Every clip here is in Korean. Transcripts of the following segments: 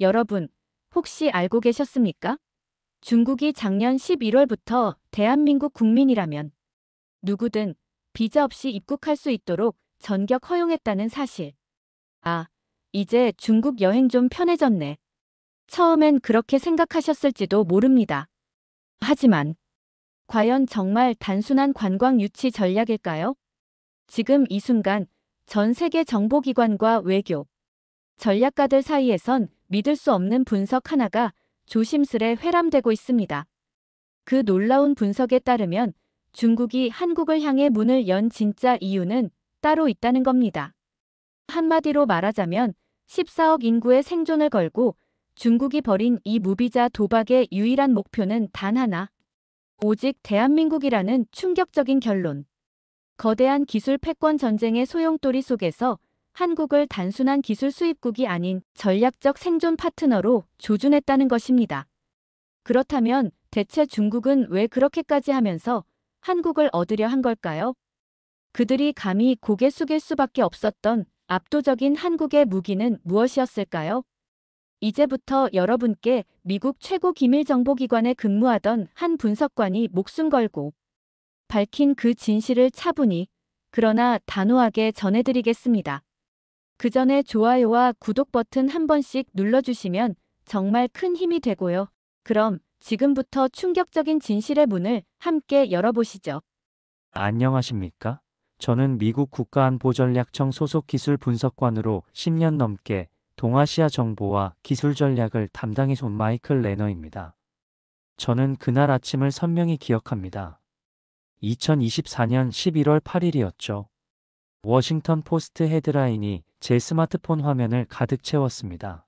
여러분, 혹시 알고 계셨습니까? 중국이 작년 11월부터 대한민국 국민이라면 누구든 비자 없이 입국할 수 있도록 전격 허용했다는 사실. 아, 이제 중국 여행 좀 편해졌네. 처음엔 그렇게 생각하셨을지도 모릅니다. 하지만, 과연 정말 단순한 관광 유치 전략일까요? 지금 이 순간 전 세계 정보기관과 외교, 전략가들 사이에선 믿을 수 없는 분석 하나가 조심스레 회람되고 있습니다. 그 놀라운 분석에 따르면 중국이 한국을 향해 문을 연 진짜 이유는 따로 있다는 겁니다. 한마디로 말하자면 14억 인구의 생존을 걸고 중국이 벌인 이 무비자 도박의 유일한 목표는 단 하나. 오직 대한민국이라는 충격적인 결론. 거대한 기술 패권 전쟁의 소용돌이 속에서 한국을 단순한 기술 수입국이 아닌 전략적 생존 파트너로 조준했다는 것입니다. 그렇다면 대체 중국은 왜 그렇게까지 하면서 한국을 얻으려 한 걸까요? 그들이 감히 고개 숙일 수밖에 없었던 압도적인 한국의 무기는 무엇이었을까요? 이제부터 여러분께 미국 최고 기밀정보기관에 근무하던 한 분석관이 목숨 걸고 밝힌 그 진실을 차분히, 그러나 단호하게 전해드리겠습니다. 그 전에 좋아요와 구독 버튼 한 번씩 눌러주시면 정말 큰 힘이 되고요. 그럼 지금부터 충격적인 진실의 문을 함께 열어보시죠. 안녕하십니까? 저는 미국 국가안보전략청 소속 기술 분석관으로 10년 넘게 동아시아 정보와 기술 전략을 담당해온 마이클 레너입니다. 저는 그날 아침을 선명히 기억합니다. 2024년 11월 8일이었죠. 워싱턴 포스트 헤드라인이 제 스마트폰 화면을 가득 채웠습니다.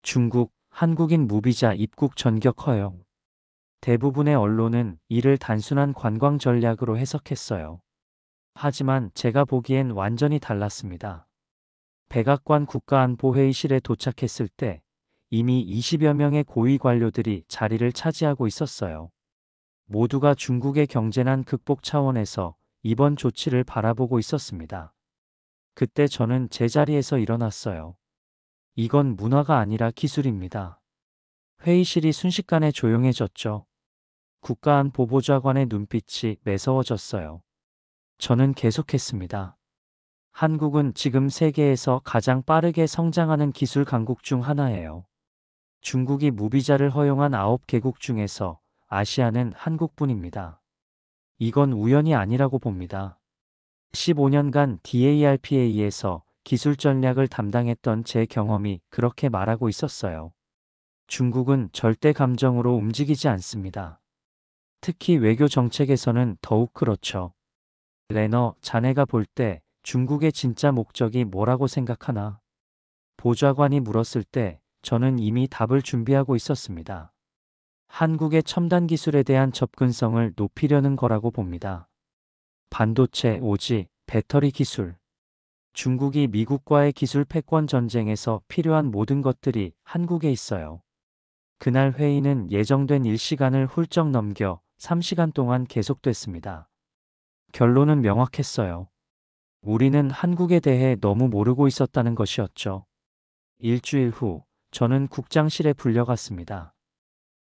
중국, 한국인 무비자 입국 전격 허용. 대부분의 언론은 이를 단순한 관광 전략으로 해석했어요. 하지만 제가 보기엔 완전히 달랐습니다. 백악관 국가안보회의실에 도착했을 때 이미 20여 명의 고위 관료들이 자리를 차지하고 있었어요. 모두가 중국의 경제난 극복 차원에서 이번 조치를 바라보고 있었습니다. 그때 저는 제 자리에서 일어났어요. 이건 문화가 아니라 기술입니다. 회의실이 순식간에 조용해졌죠. 국가안보보좌관의 눈빛이 매서워졌어요. 저는 계속했습니다. 한국은 지금 세계에서 가장 빠르게 성장하는 기술 강국 중 하나예요. 중국이 무비자를 허용한 9개국 중에서 아시아는 한국뿐입니다. 이건 우연이 아니라고 봅니다. 15년간 DARPA에서 기술 전략을 담당했던 제 경험이 그렇게 말하고 있었어요. 중국은 절대 감정으로 움직이지 않습니다. 특히 외교 정책에서는 더욱 그렇죠. 레너, 자네가 볼 때 중국의 진짜 목적이 뭐라고 생각하나? 보좌관이 물었을 때 저는 이미 답을 준비하고 있었습니다. 한국의 첨단 기술에 대한 접근성을 높이려는 거라고 봅니다. 반도체, 오지, 배터리 기술. 중국이 미국과의 기술 패권 전쟁에서 필요한 모든 것들이 한국에 있어요. 그날 회의는 예정된 일시간을 훌쩍 넘겨 3시간 동안 계속됐습니다. 결론은 명확했어요. 우리는 한국에 대해 너무 모르고 있었다는 것이었죠. 일주일 후, 저는 국장실에 불려갔습니다.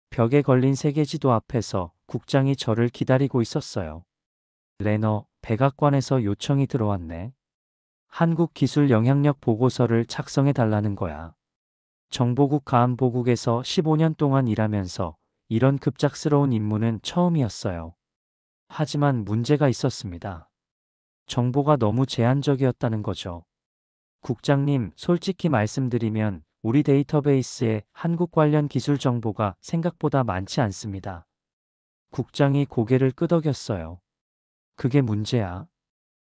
벽에 걸린 세계지도 앞에서 국장이 저를 기다리고 있었어요. 레너, 백악관에서 요청이 들어왔네. 한국 기술 영향력 보고서를 작성해 달라는 거야. 정보국 가안보국에서 15년 동안 일하면서 이런 급작스러운 임무는 처음이었어요. 하지만 문제가 있었습니다. 정보가 너무 제한적이었다는 거죠. 국장님, 솔직히 말씀드리면 우리 데이터베이스에 한국 관련 기술 정보가 생각보다 많지 않습니다. 국장이 고개를 끄덕였어요. 그게 문제야.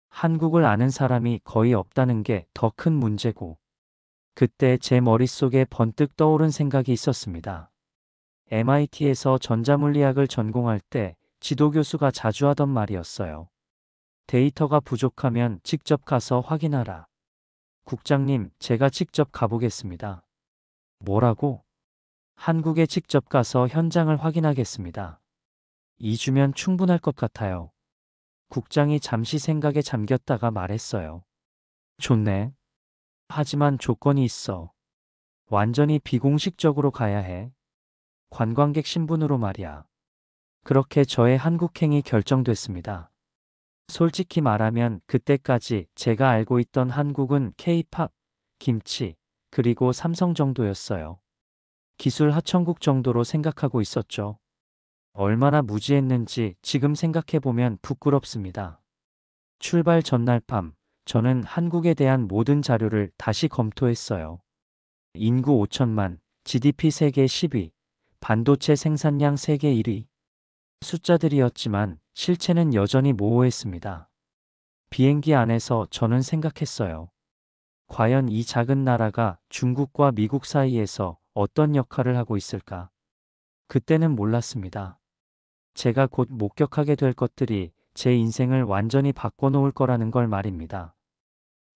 한국을 아는 사람이 거의 없다는 게 더 큰 문제고. 그때 제 머릿속에 번뜩 떠오른 생각이 있었습니다. MIT에서 전자물리학을 전공할 때 지도교수가 자주 하던 말이었어요. 데이터가 부족하면 직접 가서 확인하라. 국장님, 제가 직접 가보겠습니다. 뭐라고? 한국에 직접 가서 현장을 확인하겠습니다. 2주면 충분할 것 같아요. 국장이 잠시 생각에 잠겼다가 말했어요. 좋네. 하지만 조건이 있어. 완전히 비공식적으로 가야 해. 관광객 신분으로 말이야. 그렇게 저의 한국행이 결정됐습니다. 솔직히 말하면 그때까지 제가 알고 있던 한국은 K-팝, 김치, 그리고 삼성 정도였어요. 기술 하천국 정도로 생각하고 있었죠. 얼마나 무지했는지 지금 생각해보면 부끄럽습니다. 출발 전날 밤, 저는 한국에 대한 모든 자료를 다시 검토했어요. 인구 5천만, GDP 세계 10위, 반도체 생산량 세계 1위. 숫자들이었지만 실체는 여전히 모호했습니다. 비행기 안에서 저는 생각했어요. 과연 이 작은 나라가 중국과 미국 사이에서 어떤 역할을 하고 있을까? 그때는 몰랐습니다. 제가 곧 목격하게 될 것들이 제 인생을 완전히 바꿔놓을 거라는 걸 말입니다.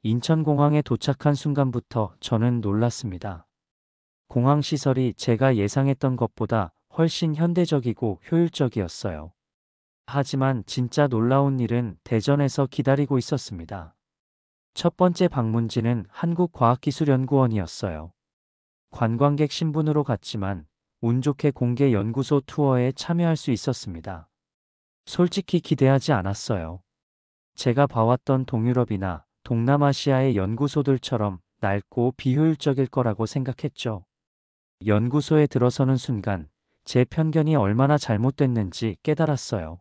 인천공항에 도착한 순간부터 저는 놀랐습니다. 공항 시설이 제가 예상했던 것보다 훨씬 현대적이고 효율적이었어요. 하지만 진짜 놀라운 일은 대전에서 기다리고 있었습니다. 첫 번째 방문지는 한국과학기술연구원이었어요. 관광객 신분으로 갔지만 운 좋게 공개 연구소 투어에 참여할 수 있었습니다. 솔직히 기대하지 않았어요. 제가 봐왔던 동유럽이나 동남아시아의 연구소들처럼 낡고 비효율적일 거라고 생각했죠. 연구소에 들어서는 순간 제 편견이 얼마나 잘못됐는지 깨달았어요.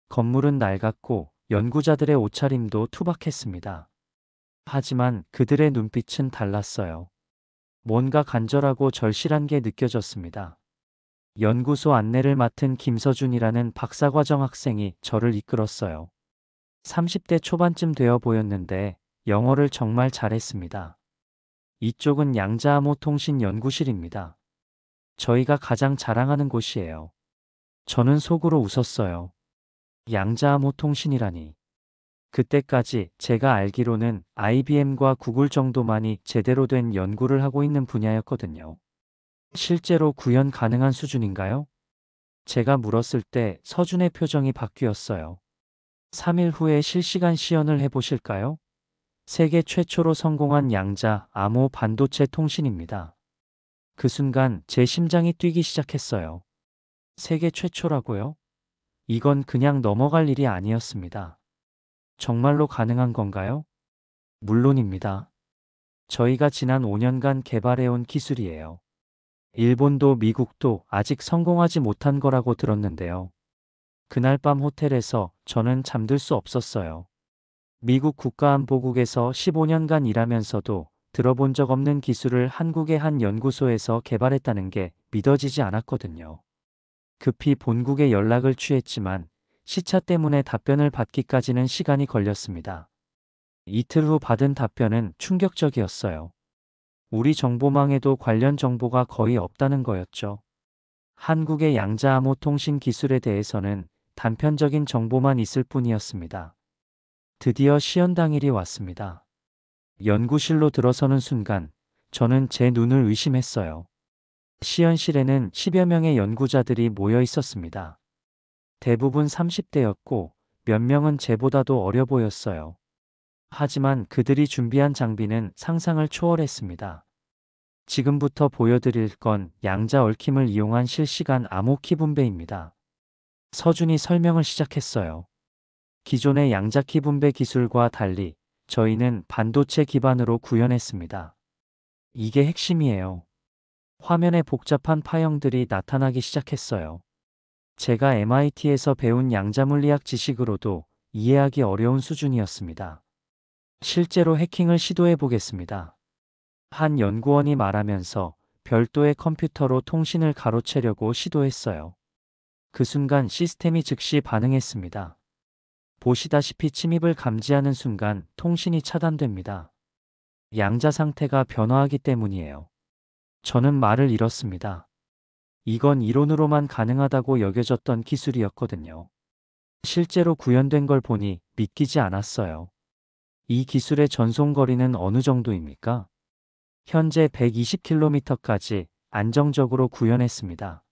건물은 낡았고 연구자들의 옷차림도 투박했습니다. 하지만 그들의 눈빛은 달랐어요. 뭔가 간절하고 절실한 게 느껴졌습니다. 연구소 안내를 맡은 김서준이라는 박사과정 학생이 저를 이끌었어요. 30대 초반쯤 되어 보였는데 영어를 정말 잘했습니다. 이쪽은 양자암호 통신 연구실입니다. 저희가 가장 자랑하는 곳이에요. 저는 속으로 웃었어요. 양자암호 통신이라니. 그때까지 제가 알기로는 IBM과 구글 정도만이 제대로 된 연구를 하고 있는 분야였거든요. 실제로 구현 가능한 수준인가요? 제가 물었을 때 서준의 표정이 바뀌었어요. 3일 후에 실시간 시연을 해보실까요? 세계 최초로 성공한 양자 암호 반도체 통신입니다. 그 순간 제 심장이 뛰기 시작했어요. 세계 최초라고요? 이건 그냥 넘어갈 일이 아니었습니다. 정말로 가능한 건가요? 물론입니다. 저희가 지난 5년간 개발해온 기술이에요. 일본도 미국도 아직 성공하지 못한 거라고 들었는데요. 그날 밤 호텔에서 저는 잠들 수 없었어요. 미국 국가안보국에서 15년간 일하면서도 들어본 적 없는 기술을 한국의 한 연구소에서 개발했다는 게 믿어지지 않았거든요. 급히 본국에 연락을 취했지만 시차 때문에 답변을 받기까지는 시간이 걸렸습니다. 이틀 후 받은 답변은 충격적이었어요. 우리 정보망에도 관련 정보가 거의 없다는 거였죠. 한국의 양자암호 통신 기술에 대해서는 단편적인 정보만 있을 뿐이었습니다. 드디어 시연 당일이 왔습니다. 연구실로 들어서는 순간 저는 제 눈을 의심했어요. 시연실에는 10여 명의 연구자들이 모여 있었습니다. 대부분 30대였고 몇 명은 제보다도 어려 보였어요. 하지만 그들이 준비한 장비는 상상을 초월했습니다. 지금부터 보여드릴 건 양자 얽힘을 이용한 실시간 암호 키 분배입니다. 서준이 설명을 시작했어요. 기존의 양자 키 분배 기술과 달리 저희는 반도체 기반으로 구현했습니다. 이게 핵심이에요. 화면에 복잡한 파형들이 나타나기 시작했어요. 제가 MIT에서 배운 양자물리학 지식으로도 이해하기 어려운 수준이었습니다. 실제로 해킹을 시도해 보겠습니다. 한 연구원이 말하면서 별도의 컴퓨터로 통신을 가로채려고 시도했어요. 그 순간 시스템이 즉시 반응했습니다. 보시다시피 침입을 감지하는 순간 통신이 차단됩니다. 양자 상태가 변화하기 때문이에요. 저는 말을 잃었습니다. 이건 이론으로만 가능하다고 여겨졌던 기술이었거든요. 실제로 구현된 걸 보니 믿기지 않았어요. 이 기술의 전송 거리는 어느 정도입니까? 현재 120km까지 안정적으로 구현했습니다.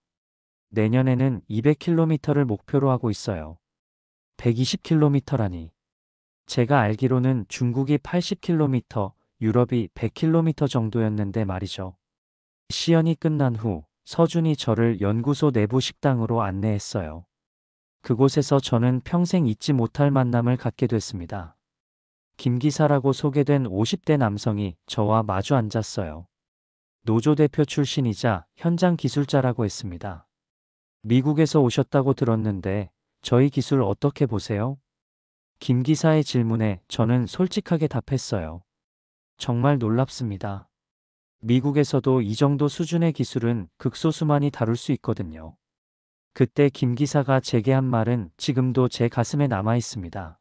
내년에는 200km를 목표로 하고 있어요. 120km라니. 제가 알기로는 중국이 80km, 유럽이 100km 정도였는데 말이죠. 시연이 끝난 후 서준이 저를 연구소 내부 식당으로 안내했어요. 그곳에서 저는 평생 잊지 못할 만남을 갖게 됐습니다. 김 기사라고 소개된 50대 남성이 저와 마주 앉았어요. 노조 대표 출신이자 현장 기술자라고 했습니다. 미국에서 오셨다고 들었는데 저희 기술 어떻게 보세요? 김 기사의 질문에 저는 솔직하게 답했어요. 정말 놀랍습니다. 미국에서도 이 정도 수준의 기술은 극소수만이 다룰 수 있거든요. 그때 김 기사가 제게 한 말은 지금도 제 가슴에 남아 있습니다.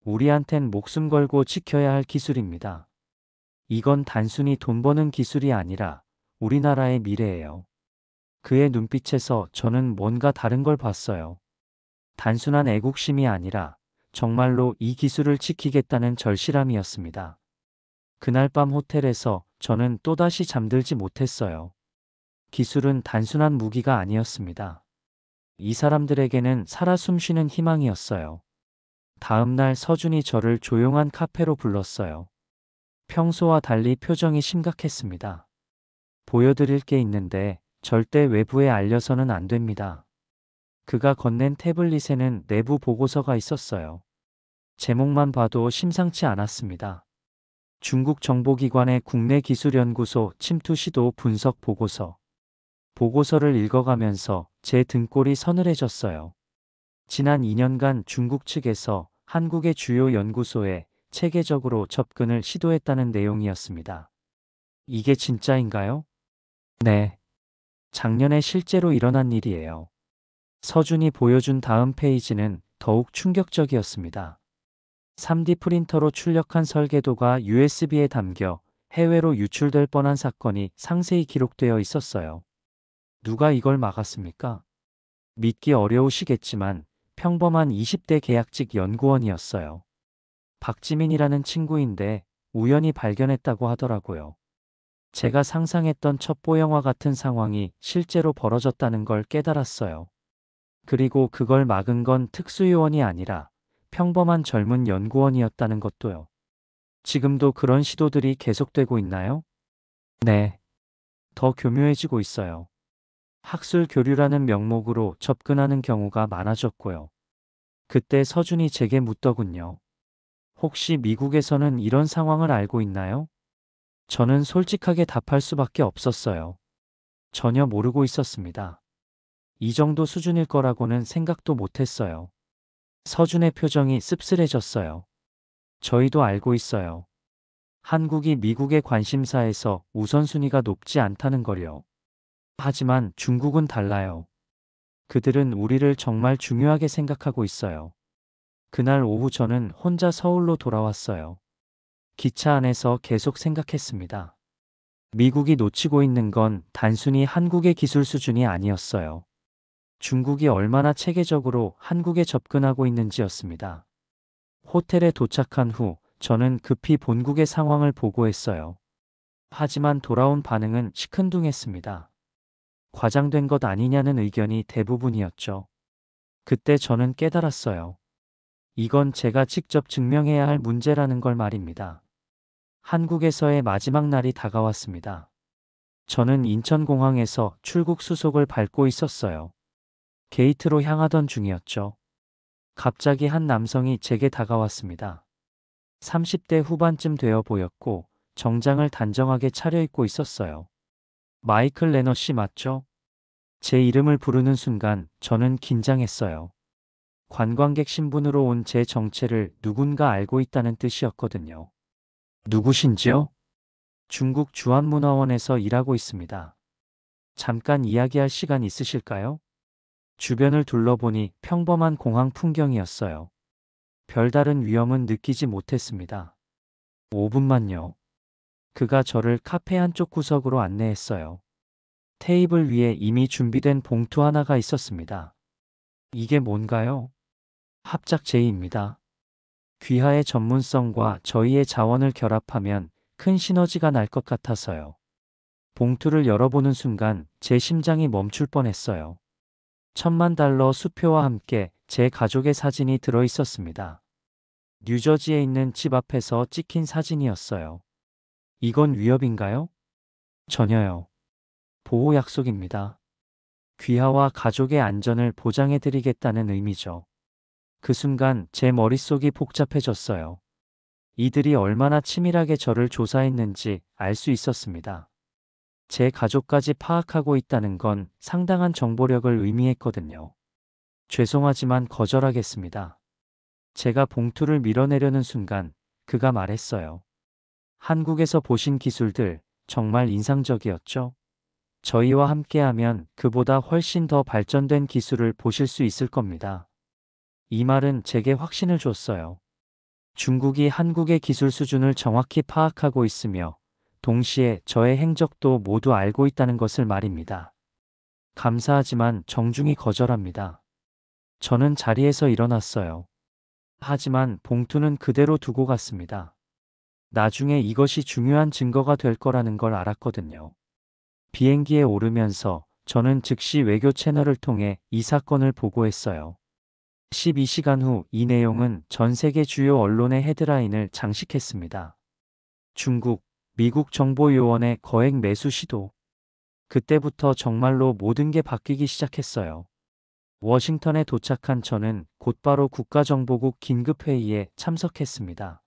우리한텐 목숨 걸고 지켜야 할 기술입니다. 이건 단순히 돈 버는 기술이 아니라 우리나라의 미래예요. 그의 눈빛에서 저는 뭔가 다른 걸 봤어요. 단순한 애국심이 아니라 정말로 이 기술을 지키겠다는 절실함이었습니다. 그날 밤 호텔에서 저는 또다시 잠들지 못했어요. 기술은 단순한 무기가 아니었습니다. 이 사람들에게는 살아 숨쉬는 희망이었어요. 다음 날 서준이 저를 조용한 카페로 불렀어요. 평소와 달리 표정이 심각했습니다. 보여드릴 게 있는데 절대 외부에 알려서는 안 됩니다. 그가 건넨 태블릿에는 내부 보고서가 있었어요. 제목만 봐도 심상치 않았습니다. 중국 정보기관의 국내 기술연구소 침투 시도 분석 보고서. 보고서를 읽어가면서 제 등골이 서늘해졌어요. 지난 2년간 중국 측에서 한국의 주요 연구소에 체계적으로 접근을 시도했다는 내용이었습니다. 이게 진짜인가요? 네. 작년에 실제로 일어난 일이에요. 서준이 보여준 다음 페이지는 더욱 충격적이었습니다. 3D 프린터로 출력한 설계도가 USB에 담겨 해외로 유출될 뻔한 사건이 상세히 기록되어 있었어요. 누가 이걸 막았습니까? 믿기 어려우시겠지만 평범한 20대 계약직 연구원이었어요. 박지민이라는 친구인데 우연히 발견했다고 하더라고요. 제가 상상했던 첩보 영화 같은 상황이 실제로 벌어졌다는 걸 깨달았어요. 그리고 그걸 막은 건 특수요원이 아니라 평범한 젊은 연구원이었다는 것도요. 지금도 그런 시도들이 계속되고 있나요? 네. 더 교묘해지고 있어요. 학술 교류라는 명목으로 접근하는 경우가 많아졌고요. 그때 서준이 제게 묻더군요. 혹시 미국에서는 이런 상황을 알고 있나요? 저는 솔직하게 답할 수밖에 없었어요. 전혀 모르고 있었습니다. 이 정도 수준일 거라고는 생각도 못했어요. 서준의 표정이 씁쓸해졌어요. 저희도 알고 있어요. 한국이 미국의 관심사에서 우선순위가 높지 않다는 걸요. 하지만 중국은 달라요. 그들은 우리를 정말 중요하게 생각하고 있어요. 그날 오후 저는 혼자 서울로 돌아왔어요. 기차 안에서 계속 생각했습니다. 미국이 놓치고 있는 건 단순히 한국의 기술 수준이 아니었어요. 중국이 얼마나 체계적으로 한국에 접근하고 있는지였습니다. 호텔에 도착한 후 저는 급히 본국의 상황을 보고했어요. 하지만 돌아온 반응은 시큰둥했습니다. 과장된 것 아니냐는 의견이 대부분이었죠. 그때 저는 깨달았어요. 이건 제가 직접 증명해야 할 문제라는 걸 말입니다. 한국에서의 마지막 날이 다가왔습니다. 저는 인천공항에서 출국 수속을 밟고 있었어요. 게이트로 향하던 중이었죠. 갑자기 한 남성이 제게 다가왔습니다. 30대 후반쯤 되어 보였고 정장을 단정하게 차려입고 있었어요. 마이클 레너 씨 맞죠? 제 이름을 부르는 순간 저는 긴장했어요. 관광객 신분으로 온 제 정체를 누군가 알고 있다는 뜻이었거든요. 누구신지요? 중국 주한문화원에서 일하고 있습니다. 잠깐 이야기할 시간 있으실까요? 주변을 둘러보니 평범한 공항 풍경이었어요. 별다른 위험은 느끼지 못했습니다. 5분만요. 그가 저를 카페 한쪽 구석으로 안내했어요. 테이블 위에 이미 준비된 봉투 하나가 있었습니다. 이게 뭔가요? 합작 제의입니다. 귀하의 전문성과 저희의 자원을 결합하면 큰 시너지가 날 것 같아서요. 봉투를 열어보는 순간 제 심장이 멈출 뻔했어요. $10,000 수표와 함께 제 가족의 사진이 들어 있었습니다. 뉴저지에 있는 집 앞에서 찍힌 사진이었어요. 이건 위협인가요? 전혀요. 보호 약속입니다. 귀하와 가족의 안전을 보장해드리겠다는 의미죠. 그 순간 제 머릿속이 복잡해졌어요. 이들이 얼마나 치밀하게 저를 조사했는지 알 수 있었습니다. 제 가족까지 파악하고 있다는 건 상당한 정보력을 의미했거든요. 죄송하지만 거절하겠습니다. 제가 봉투를 밀어내려는 순간 그가 말했어요. 한국에서 보신 기술들 정말 인상적이었죠? 저희와 함께하면 그보다 훨씬 더 발전된 기술을 보실 수 있을 겁니다. 이 말은 제게 확신을 줬어요. 중국이 한국의 기술 수준을 정확히 파악하고 있으며 동시에 저의 행적도 모두 알고 있다는 것을 말입니다. 감사하지만 정중히 거절합니다. 저는 자리에서 일어났어요. 하지만 봉투는 그대로 두고 갔습니다. 나중에 이것이 중요한 증거가 될 거라는 걸 알았거든요. 비행기에 오르면서 저는 즉시 외교 채널을 통해 이 사건을 보고했어요. 12시간 후 이 내용은 전 세계 주요 언론의 헤드라인을 장식했습니다. 중국, 미국 정보요원의 거액 매수 시도. 그때부터 정말로 모든 게 바뀌기 시작했어요. 워싱턴에 도착한 저는 곧바로 국가정보국 긴급회의에 참석했습니다.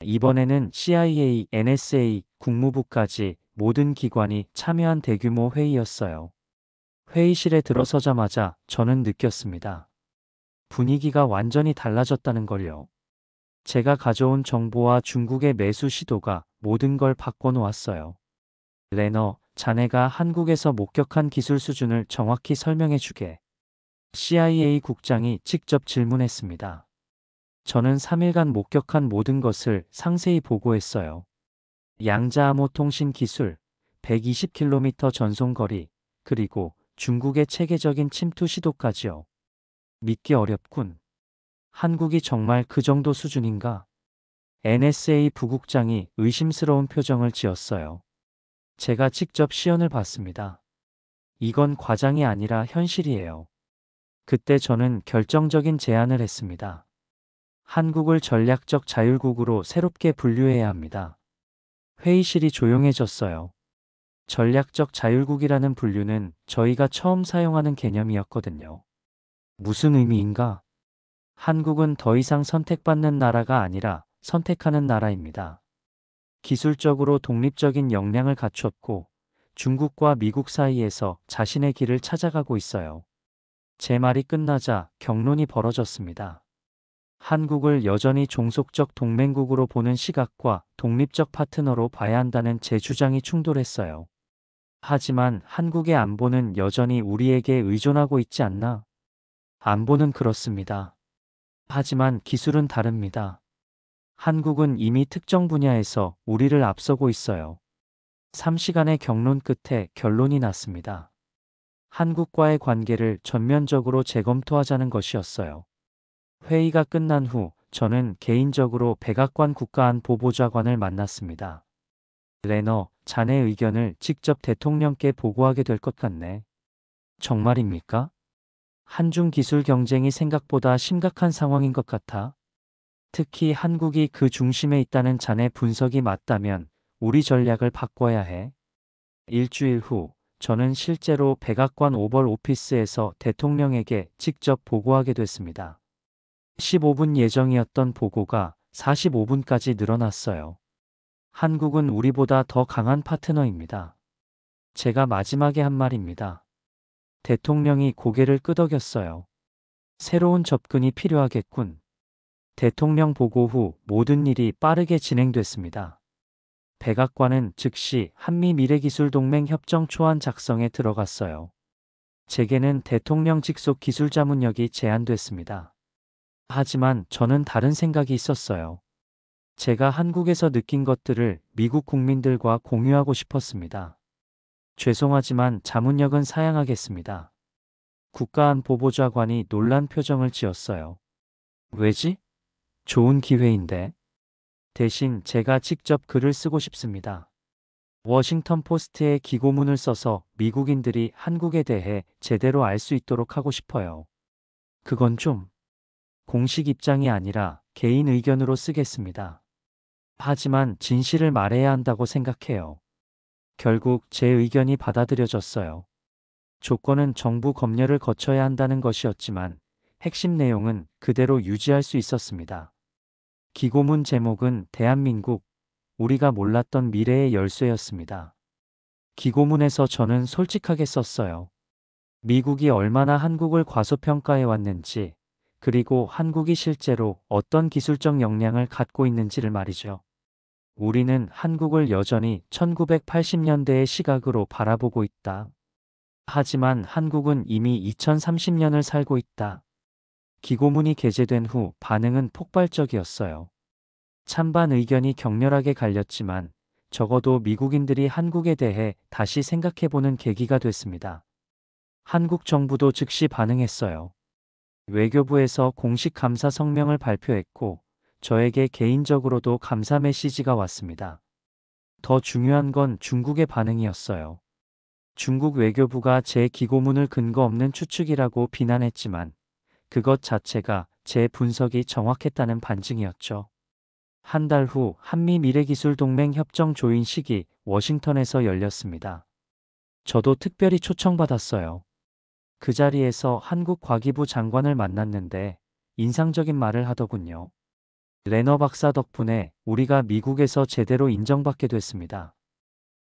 이번에는 CIA, NSA, 국무부까지 모든 기관이 참여한 대규모 회의였어요. 회의실에 들어서자마자 저는 느꼈습니다. 분위기가 완전히 달라졌다는 걸요. 제가 가져온 정보와 중국의 매수 시도가 모든 걸 바꿔놓았어요. 레너, 자네가 한국에서 목격한 기술 수준을 정확히 설명해 주게. CIA 국장이 직접 질문했습니다. 저는 3일간 목격한 모든 것을 상세히 보고했어요. 양자암호 통신 기술, 120km 전송거리, 그리고 중국의 체계적인 침투 시도까지요. 믿기 어렵군. 한국이 정말 그 정도 수준인가? NSA 부국장이 의심스러운 표정을 지었어요. 제가 직접 시연을 봤습니다. 이건 과장이 아니라 현실이에요. 그때 저는 결정적인 제안을 했습니다. 한국을 전략적 자율국으로 새롭게 분류해야 합니다. 회의실이 조용해졌어요. 전략적 자율국이라는 분류는 저희가 처음 사용하는 개념이었거든요. 무슨 의미인가? 한국은 더 이상 선택받는 나라가 아니라 선택하는 나라입니다. 기술적으로 독립적인 역량을 갖췄고 중국과 미국 사이에서 자신의 길을 찾아가고 있어요. 제 말이 끝나자 격론이 벌어졌습니다. 한국을 여전히 종속적 동맹국으로 보는 시각과 독립적 파트너로 봐야 한다는 제 주장이 충돌했어요. 하지만 한국의 안보는 여전히 우리에게 의존하고 있지 않나? 안보는 그렇습니다. 하지만 기술은 다릅니다. 한국은 이미 특정 분야에서 우리를 앞서고 있어요. 3시간의 격론 끝에 결론이 났습니다. 한국과의 관계를 전면적으로 재검토하자는 것이었어요. 회의가 끝난 후 저는 개인적으로 백악관 국가안보보좌관을 만났습니다. 레너, 자네 의견을 직접 대통령께 보고하게 될 것 같네. 정말입니까? 한중 기술 경쟁이 생각보다 심각한 상황인 것 같아. 특히 한국이 그 중심에 있다는 자네 분석이 맞다면 우리 전략을 바꿔야 해. 일주일 후 저는 실제로 백악관 오벌 오피스에서 대통령에게 직접 보고하게 됐습니다. 15분 예정이었던 보고가 45분까지 늘어났어요. 한국은 우리보다 더 강한 파트너입니다. 제가 마지막에 한 말입니다. 대통령이 고개를 끄덕였어요. 새로운 접근이 필요하겠군. 대통령 보고 후 모든 일이 빠르게 진행됐습니다. 백악관은 즉시 한미 미래기술동맹 협정 초안 작성에 들어갔어요. 제게는 대통령 직속 기술 자문력이 제한됐습니다. 하지만 저는 다른 생각이 있었어요. 제가 한국에서 느낀 것들을 미국 국민들과 공유하고 싶었습니다. 죄송하지만 자문력은 사양하겠습니다. 국가안보보좌관이 놀란 표정을 지었어요. 왜지? 좋은 기회인데. 대신 제가 직접 글을 쓰고 싶습니다. 워싱턴 포스트에 기고문을 써서 미국인들이 한국에 대해 제대로 알 수 있도록 하고 싶어요. 그건 좀 공식 입장이 아니라 개인 의견으로 쓰겠습니다. 하지만 진실을 말해야 한다고 생각해요. 결국 제 의견이 받아들여졌어요. 조건은 정부 검열을 거쳐야 한다는 것이었지만 핵심 내용은 그대로 유지할 수 있었습니다. 기고문 제목은 대한민국, 우리가 몰랐던 미래의 열쇠였습니다. 기고문에서 저는 솔직하게 썼어요. 미국이 얼마나 한국을 과소평가해 왔는지, 그리고 한국이 실제로 어떤 기술적 역량을 갖고 있는지를 말이죠. 우리는 한국을 여전히 1980년대의 시각으로 바라보고 있다. 하지만 한국은 이미 2030년을 살고 있다. 기고문이 게재된 후 반응은 폭발적이었어요. 찬반 의견이 격렬하게 갈렸지만 적어도 미국인들이 한국에 대해 다시 생각해보는 계기가 됐습니다. 한국 정부도 즉시 반응했어요. 외교부에서 공식 감사 성명을 발표했고 저에게 개인적으로도 감사 메시지가 왔습니다. 더 중요한 건 중국의 반응이었어요. 중국 외교부가 제 기고문을 근거 없는 추측이라고 비난했지만 그것 자체가 제 분석이 정확했다는 반증이었죠. 한 달 후 한미 미래기술동맹 협정 조인식이 워싱턴에서 열렸습니다. 저도 특별히 초청받았어요. 그 자리에서 한국 과기부 장관을 만났는데 인상적인 말을 하더군요. 레너 박사 덕분에 우리가 미국에서 제대로 인정받게 됐습니다.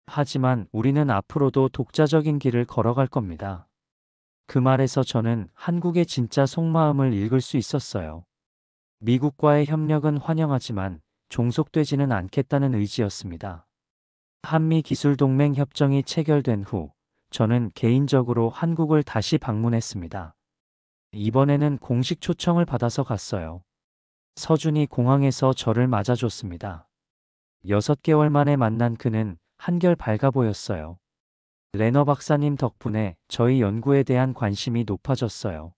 하지만 우리는 앞으로도 독자적인 길을 걸어갈 겁니다. 그 말에서 저는 한국의 진짜 속마음을 읽을 수 있었어요. 미국과의 협력은 환영하지만 종속되지는 않겠다는 의지였습니다. 한미 기술동맹 협정이 체결된 후 저는 개인적으로 한국을 다시 방문했습니다. 이번에는 공식 초청을 받아서 갔어요. 서준이 공항에서 저를 맞아줬습니다. 6개월 만에 만난 그는 한결 밝아 보였어요. 레너 박사님 덕분에 저희 연구에 대한 관심이 높아졌어요.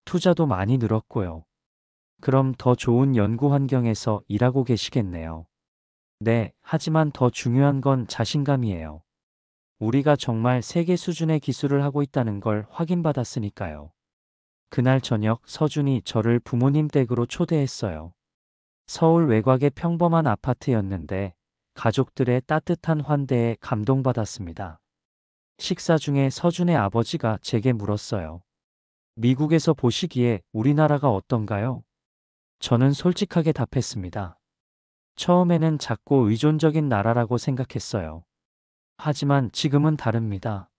투자도 많이 늘었고요. 그럼 더 좋은 연구 환경에서 일하고 계시겠네요. 네, 하지만 더 중요한 건 자신감이에요. 우리가 정말 세계 수준의 기술을 하고 있다는 걸 확인받았으니까요. 그날 저녁 서준이 저를 부모님 댁으로 초대했어요. 서울 외곽의 평범한 아파트였는데 가족들의 따뜻한 환대에 감동받았습니다. 식사 중에 서준의 아버지가 제게 물었어요. 미국에서 보시기에 우리나라가 어떤가요? 저는 솔직하게 답했습니다. 처음에는 작고 의존적인 나라라고 생각했어요. 하지만 지금은 다릅니다.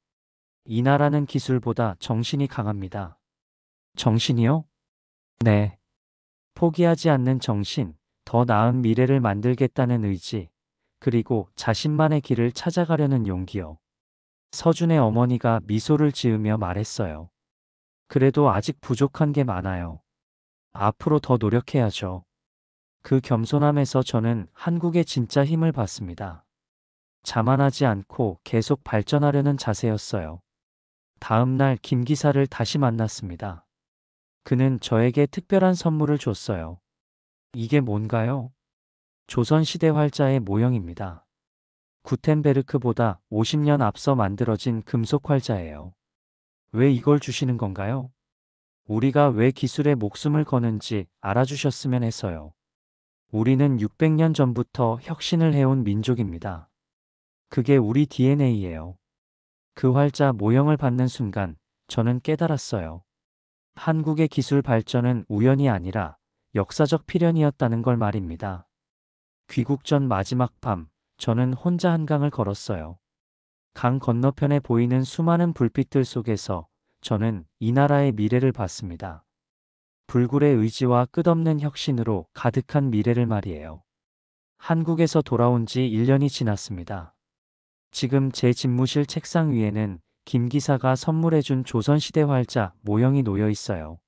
이 나라는 기술보다 정신이 강합니다. 정신이요? 네. 포기하지 않는 정신, 더 나은 미래를 만들겠다는 의지, 그리고 자신만의 길을 찾아가려는 용기요. 서준의 어머니가 미소를 지으며 말했어요. 그래도 아직 부족한 게 많아요. 앞으로 더 노력해야죠. 그 겸손함에서 저는 한국의 진짜 힘을 봤습니다. 자만하지 않고 계속 발전하려는 자세였어요. 다음 날 김 기사를 다시 만났습니다. 그는 저에게 특별한 선물을 줬어요. 이게 뭔가요? 조선시대 활자의 모형입니다. 구텐베르크보다 50년 앞서 만들어진 금속 활자예요. 왜 이걸 주시는 건가요? 우리가 왜 기술에 목숨을 거는지 알아주셨으면 해서요. 우리는 600년 전부터 혁신을 해온 민족입니다. 그게 우리 DNA예요. 그 활자 모형을 받는 순간 저는 깨달았어요. 한국의 기술 발전은 우연이 아니라 역사적 필연이었다는 걸 말입니다. 귀국 전 마지막 밤, 저는 혼자 한강을 걸었어요. 강 건너편에 보이는 수많은 불빛들 속에서 저는 이 나라의 미래를 봤습니다. 불굴의 의지와 끝없는 혁신으로 가득한 미래를 말이에요. 한국에서 돌아온 지 1년이 지났습니다. 지금 제 집무실 책상 위에는 김 기사가 선물해준 조선시대 활자 모형이 놓여 있어요.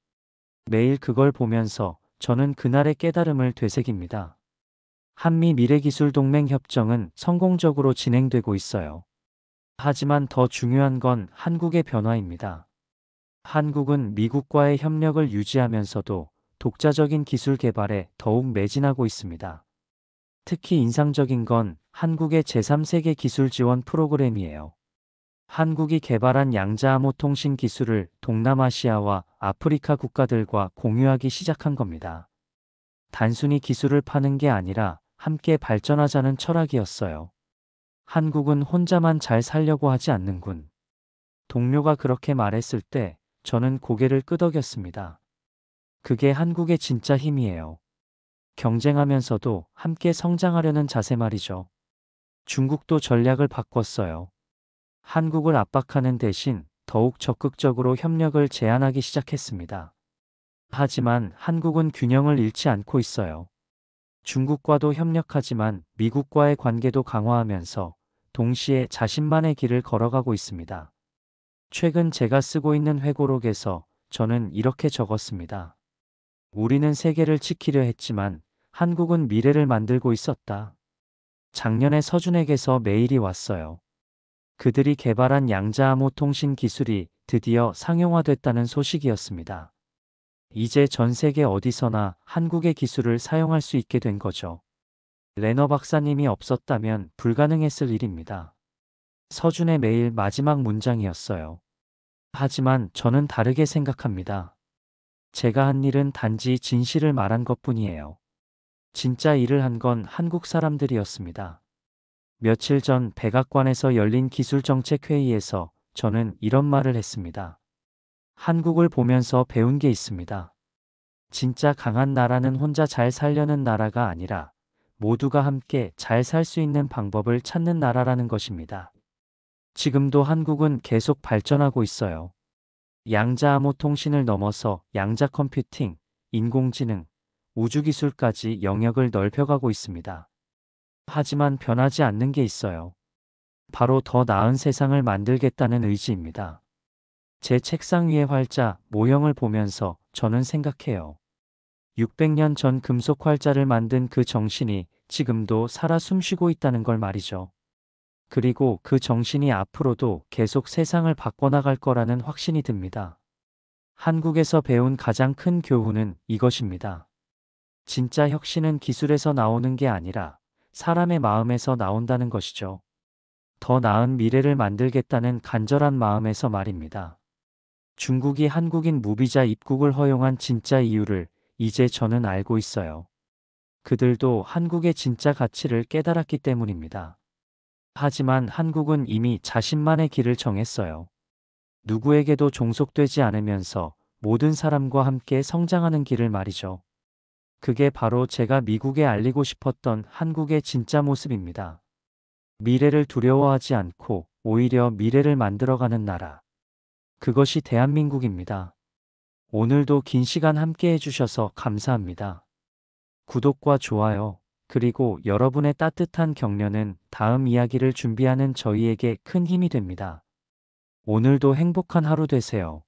매일 그걸 보면서 저는 그날의 깨달음을 되새깁니다. 한미 미래기술동맹 협정은 성공적으로 진행되고 있어요. 하지만 더 중요한 건 한국의 변화입니다. 한국은 미국과의 협력을 유지하면서도 독자적인 기술 개발에 더욱 매진하고 있습니다. 특히 인상적인 건 한국의 제3세계 기술 지원 프로그램이에요. 한국이 개발한 양자암호 통신 기술을 동남아시아와 아프리카 국가들과 공유하기 시작한 겁니다. 단순히 기술을 파는 게 아니라 함께 발전하자는 철학이었어요. 한국은 혼자만 잘 살려고 하지 않는군. 동료가 그렇게 말했을 때 저는 고개를 끄덕였습니다. 그게 한국의 진짜 힘이에요. 경쟁하면서도 함께 성장하려는 자세 말이죠. 중국도 전략을 바꿨어요. 한국을 압박하는 대신 더욱 적극적으로 협력을 제안하기 시작했습니다. 하지만 한국은 균형을 잃지 않고 있어요. 중국과도 협력하지만 미국과의 관계도 강화하면서 동시에 자신만의 길을 걸어가고 있습니다. 최근 제가 쓰고 있는 회고록에서 저는 이렇게 적었습니다. 우리는 세계를 지키려 했지만 한국은 미래를 만들고 있었다. 작년에 서준에게서 메일이 왔어요. 그들이 개발한 양자암호 통신 기술이 드디어 상용화됐다는 소식이었습니다. 이제 전 세계 어디서나 한국의 기술을 사용할 수 있게 된 거죠. 레너 박사님이 없었다면 불가능했을 일입니다. 서준의 메일 마지막 문장이었어요. 하지만 저는 다르게 생각합니다. 제가 한 일은 단지 진실을 말한 것뿐이에요. 진짜 일을 한 건 한국 사람들이었습니다. 며칠 전 백악관에서 열린 기술정책회의에서 저는 이런 말을 했습니다. 한국을 보면서 배운 게 있습니다. 진짜 강한 나라는 혼자 잘 살려는 나라가 아니라 모두가 함께 잘 살 수 있는 방법을 찾는 나라라는 것입니다. 지금도 한국은 계속 발전하고 있어요. 양자암호 통신을 넘어서 양자 컴퓨팅, 인공지능, 우주기술까지 영역을 넓혀가고 있습니다. 하지만 변하지 않는 게 있어요. 바로 더 나은 세상을 만들겠다는 의지입니다. 제 책상 위의 활자, 모형을 보면서 저는 생각해요. 600년 전 금속 활자를 만든 그 정신이 지금도 살아 숨쉬고 있다는 걸 말이죠. 그리고 그 정신이 앞으로도 계속 세상을 바꿔나갈 거라는 확신이 듭니다. 한국에서 배운 가장 큰 교훈은 이것입니다. 진짜 혁신은 기술에서 나오는 게 아니라 사람의 마음에서 나온다는 것이죠. 더 나은 미래를 만들겠다는 간절한 마음에서 말입니다. 중국이 한국인 무비자 입국을 허용한 진짜 이유를 이제 저는 알고 있어요. 그들도 한국의 진짜 가치를 깨달았기 때문입니다. 하지만 한국은 이미 자신만의 길을 정했어요. 누구에게도 종속되지 않으면서 모든 사람과 함께 성장하는 길을 말이죠. 그게 바로 제가 미국에 알리고 싶었던 한국의 진짜 모습입니다. 미래를 두려워하지 않고 오히려 미래를 만들어가는 나라. 그것이 대한민국입니다. 오늘도 긴 시간 함께 해주셔서 감사합니다. 구독과 좋아요, 그리고 여러분의 따뜻한 격려는 다음 이야기를 준비하는 저희에게 큰 힘이 됩니다. 오늘도 행복한 하루 되세요.